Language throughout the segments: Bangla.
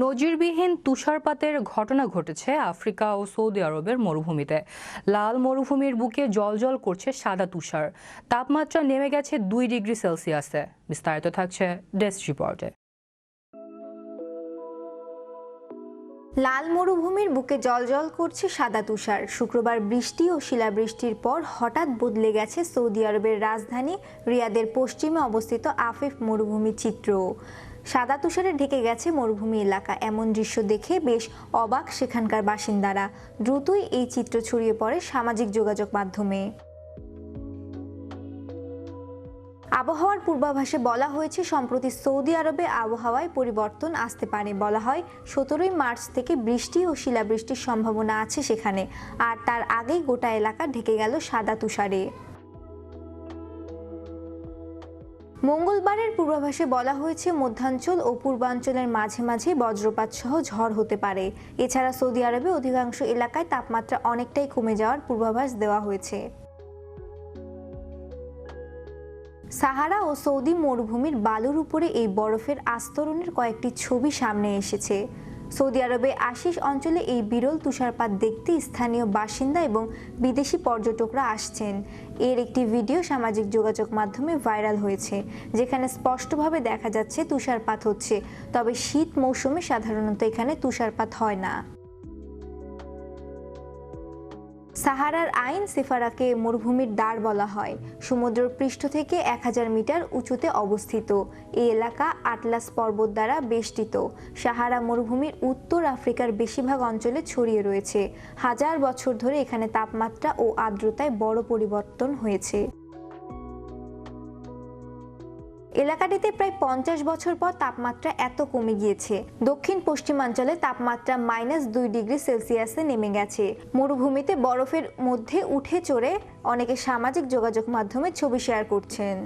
নজিরবিহীন তুষারপাতের ঘটনা ঘটেছে আফ্রিকা ও সৌদি আরবের মরুভূমিতে। লাল মরুভূমির বুকে জ্বলজ্বল করছে সাদা তুষার। তাপমাত্রা নেমে গেছে 2 ডিগ্রি সেলসিয়াসে। বিস্তারিত থাকছে ডেস্ক রিপোর্টে। লাল মরুভূমির বুকে জ্বলজ্বল করছে সাদা তুষার। শুক্রবার বৃষ্টি ও শিলাবৃষ্টির পর হঠাৎ বদলে গেছে সৌদি আরবের রাজধানী রিয়াদের পশ্চিমে অবস্থিত আফিফ মরুভূমির চিত্র। সাদা তুষারে ঢেকে গেছে মরুভূমি এলাকা। এমন দৃশ্য দেখে বেশ অবাক সেখানকার বাসিন্দারা। দ্রুতই এই চিত্র ছড়িয়ে পড়ে সামাজিক যোগাযোগ মাধ্যমে। আবহাওয়ার পূর্বাভাসে বলা হয়েছে সম্প্রতি সৌদি আরবে আবহাওয়ায় পরিবর্তন আসতে পারে। বলা হয় 17 মার্চ থেকে বৃষ্টি ও শিলাবৃষ্টির সম্ভাবনা আছে সেখানে, আর তার আগেই গোটা এলাকা ঢেকে গেল সাদা তুষারে। মঙ্গলবারের পূর্বাভাসে বলা হয়েছে মধ্যাঞ্চল ও পূর্বাঞ্চলের মাঝে মাঝে বজ্রপাত সহ ঝড় হতে পারে। এছাড়া সৌদি আরবে অধিকাংশ এলাকায় তাপমাত্রা অনেকটাই কমে যাওয়ার পূর্বাভাস দেওয়া হয়েছে। সাহারা ও সৌদি মরুভূমির বালুর উপরে এই বরফের আস্তরণের কয়েকটি ছবি সামনে এসেছে। সৌদি আরবে আশিস অঞ্চলে এই বিরল তুষারপাত দেখতে স্থানীয় বাসিন্দা এবং বিদেশি পর্যটকরা আসছেন। এর একটি ভিডিও সামাজিক যোগাযোগ মাধ্যমে ভাইরাল হয়েছে, যেখানে স্পষ্টভাবে দেখা যাচ্ছে তুষারপাত হচ্ছে। তবে শীত মৌসুমে সাধারণত এখানে তুষারপাত হয় না। সাহারার আইন সেফারাকে মরুভূমির দ্বার বলা হয়। সমুদ্র পৃষ্ঠ থেকে 1000 মিটার উঁচুতে অবস্থিত এই এলাকা আটলাস পর্বত দ্বারা বেষ্টিত। সাহারা মরুভূমির উত্তর আফ্রিকার বেশিরভাগ অঞ্চলে ছড়িয়ে রয়েছে। হাজার বছর ধরে এখানে তাপমাত্রা ও আর্দ্রতায় বড় পরিবর্তন হয়েছে। এলাকাটিতে প্রায় 50 বছর পর তাপমাত্রা এত কমে গিয়েছে। দক্ষিণ পশ্চিমাঞ্চলে তাপমাত্রা -2 ডিগ্রি সেলসিয়াসে নেমে গেছে। মরুভূমিতে বরফের মধ্যে উঠে চড়ে অনেকে সামাজিক যোগাযোগ মাধ্যমে ছবি শেয়ার করছেন।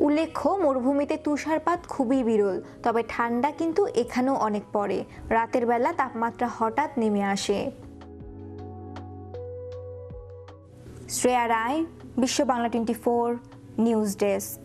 উল্লেখ্য, মরুভূমিতে তুষারপাত খুবই বিরল, তবে ঠান্ডা কিন্তু এখানেও অনেক পড়ে। রাতের বেলা তাপমাত্রা হঠাৎ নেমে আসে। শ্রেয়া রায়, বিশ্ব বাংলা 24 নিউজ ডেস্ক।